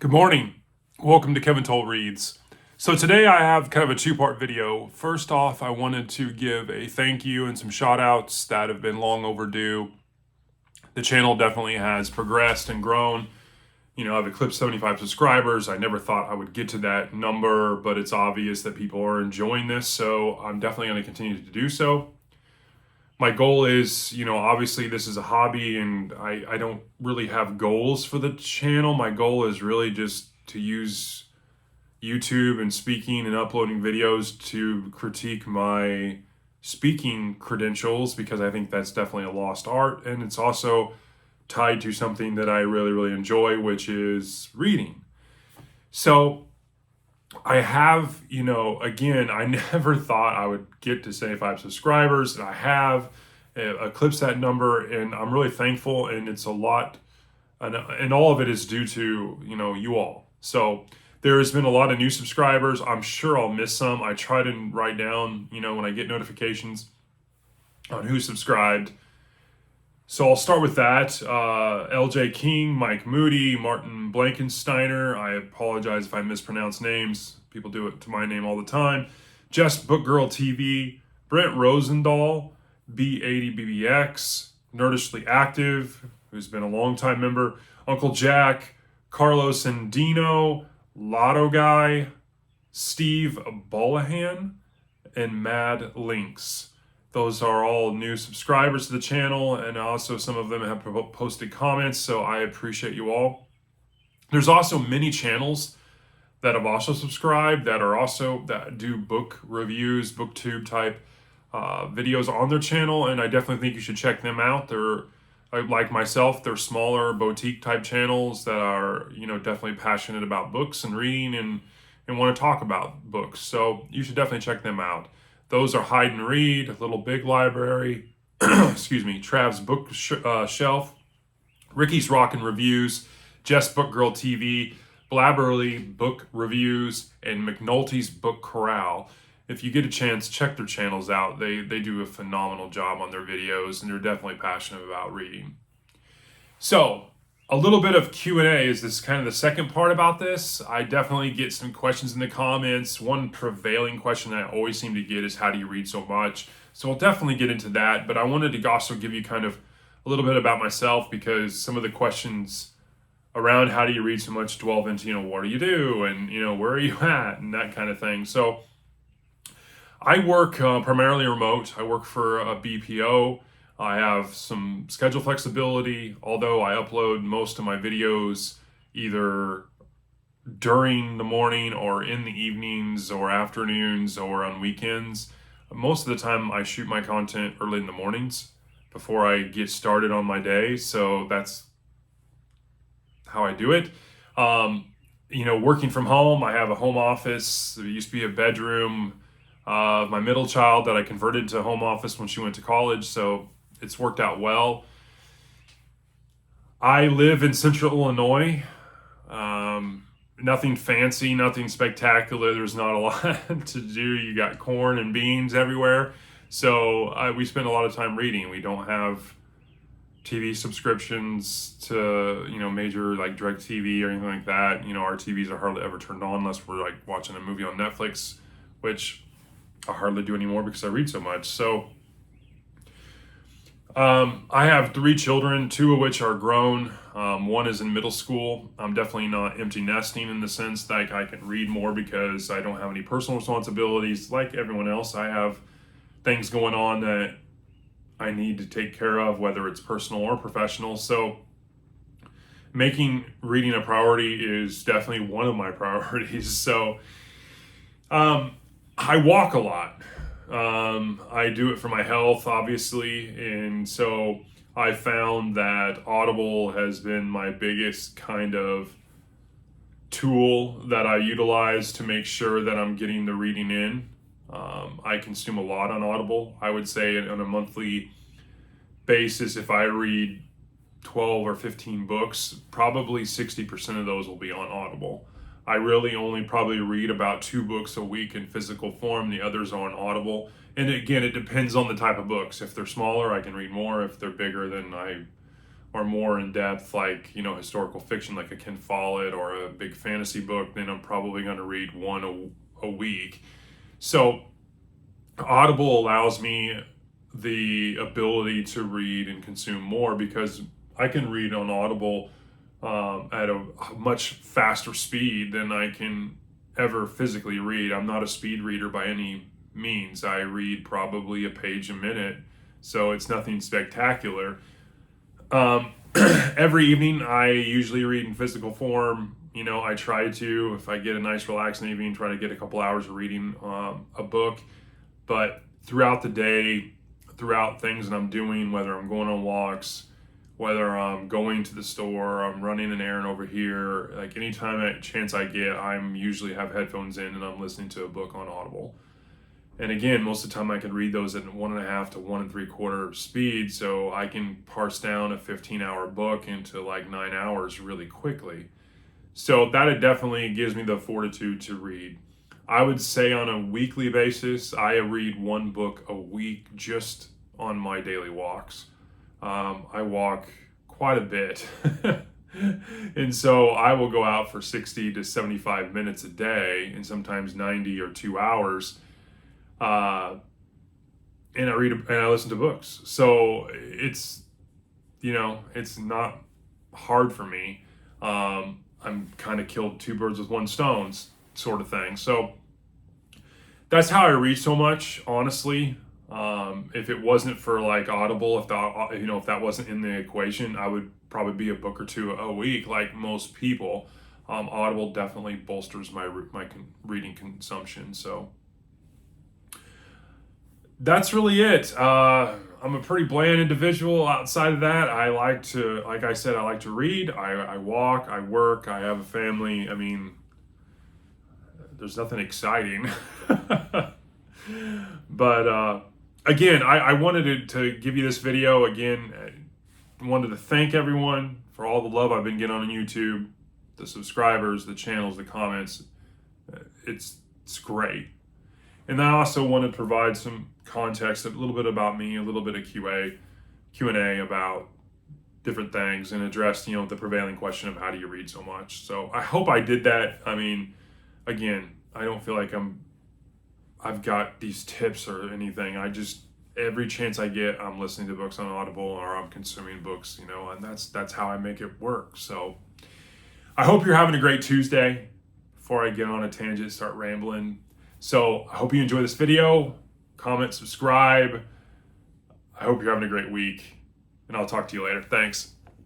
Good morning. Welcome to Kevin Toll Reads. So today I have kind of a two-part video. First off, I wanted to give a thank you and some shout outs that have been long overdue. The channel definitely has progressed and grown. I've eclipsed 75 subscribers. I never thought I would get to that number, but it's obvious that people are enjoying this, so I'm definitely going to continue to do so. My goal is, obviously this is a hobby and I don't really have goals for the channel. My goal is really just to use YouTube and speaking and uploading videos to critique my speaking credentials because I think that's definitely a lost art. And it's also tied to something that I really, really enjoy, which is reading. So I have, again, I never thought I would get to 75 subscribers, and I have eclipsed that number, and I'm really thankful, and it's a lot, and all of it is due to, you all. So there has been a lot of new subscribers. I'm sure I'll miss some. I try to write down, when I get notifications on who subscribed. So I'll start with that. LJ King, Mike Moody, Martin Blankensteiner. I apologize if I mispronounce names. People do it to my name all the time. Jess Bookgirl TV, Brent Rosendahl, B80BBX, Nerdishly Active, who's been a longtime member, Uncle Jack, Carlos and Dino, Lotto Guy, Steve Bolahan, and Mad Links. Those are all new subscribers to the channel, and also some of them have posted comments, so I appreciate you all. There's also many channels that have also subscribed that do book reviews, booktube type videos on their channel, and I definitely think you should check them out. They're like myself, they're smaller boutique type channels that are definitely passionate about books and reading and want to talk about books. So you should definitely check them out. Those are Hide and Read, Little Big Library, excuse me, Trav's Book Shelf, Ricky's Rockin' Reviews, Jess Bookgirl TV, Blabberly Book Reviews, and McNulty's Book Corral. If you get a chance, check their channels out. They do a phenomenal job on their videos, and they're definitely passionate about reading. So, a little bit of Q&A is this kind of the second part about this. I definitely get some questions in the comments. One prevailing question that I always seem to get is, how do you read so much? So I'll definitely get into that, but I wanted to also give you kind of a little bit about myself, because some of the questions around how do you read so much delve into, what do you do, and, where are you at, and that kind of thing. So I work primarily remote. I work for a BPO. I have some schedule flexibility, although I upload most of my videos either during the morning or in the evenings or afternoons or on weekends. Most of the time I shoot my content early in the mornings before I get started on my day, so that's how I do it. Working from home, I have a home office. There used to be a bedroom of my middle child that I converted to home office when she went to college, so it's worked out well. I live in central Illinois. Nothing fancy, nothing spectacular. There's not a lot to do. You got corn and beans everywhere. So we spend a lot of time reading. We don't have TV subscriptions to, major like DirecTV or anything like that. Our TVs are hardly ever turned on unless we're like watching a movie on Netflix, which I hardly do anymore because I read so much. So I have 3 children, 2 of which are grown. One is in middle school. I'm definitely not empty nesting in the sense that I can read more because I don't have any personal responsibilities. Like everyone else, I have things going on that I need to take care of, whether it's personal or professional. So making reading a priority is definitely one of my priorities. So I walk a lot. I do it for my health, obviously, and so I found that Audible has been my biggest kind of tool that I utilize to make sure that I'm getting the reading in. I consume a lot on Audible. I would say on a monthly basis, if I read 12 or 15 books, probably 60% of those will be on Audible. I really only probably read about 2 books a week in physical form. The others are on Audible. And again, it depends on the type of books. If they're smaller, I can read more. If they're bigger, then I or more in depth, like, you know, historical fiction, like a Ken Follett or a big fantasy book, then I'm probably going to read one a week. So Audible allows me the ability to read and consume more because I can read on Audible at a much faster speed than I can ever physically read. I'm not a speed reader by any means. I read probably a page a minute, so it's nothing spectacular. Every evening, I usually read in physical form. You know, I try to, if I get a nice relaxing evening, try to get a couple hours of reading a book. But throughout the day, throughout things that I'm doing, whether I'm going on walks, whether I'm going to the store, I'm running an errand over here, like anytime a chance I get, I'm usually have headphones in and I'm listening to a book on Audible. And again, most of the time I can read those at 1.5 to 1 3/4 speed, so I can parse down a 15-hour book into like 9 hours really quickly. So that it definitely gives me the fortitude to read. I would say on a weekly basis, I read one book a week just on my daily walks. I walk quite a bit. And so I will go out for 60 to 75 minutes a day and sometimes 90 or 2 hours. And I read and I listen to books. So it's, you know, it's not hard for me. I'm kind of killed two birds with one stone sort of thing. So that's how I read so much, honestly. If it wasn't for like Audible, if that wasn't in the equation, I would probably be a book or two a week, like most people. Audible definitely bolsters my reading consumption. So that's really it. I'm a pretty bland individual. Outside of that, like I said, I like to read. I walk. I work. I have a family. I mean, there's nothing exciting. But again, I wanted to give you this video again. I wanted to thank everyone for all the love I've been getting on YouTube, the subscribers, the channels, the comments. It's great. And I also want to provide some context, a little bit about me, a little bit of Q&A about different things, and address, you know, the prevailing question of how do you read so much. So I hope I did that. I mean, again, I don't feel like I've got these tips or anything. Every chance I get, I'm listening to books on Audible or I'm consuming books, you know, and that's how I make it work. So I hope you're having a great Tuesday. Before I get on a tangent, start rambling. So I hope you enjoy this video. Comment, subscribe. I hope you're having a great week, and I'll talk to you later. Thanks.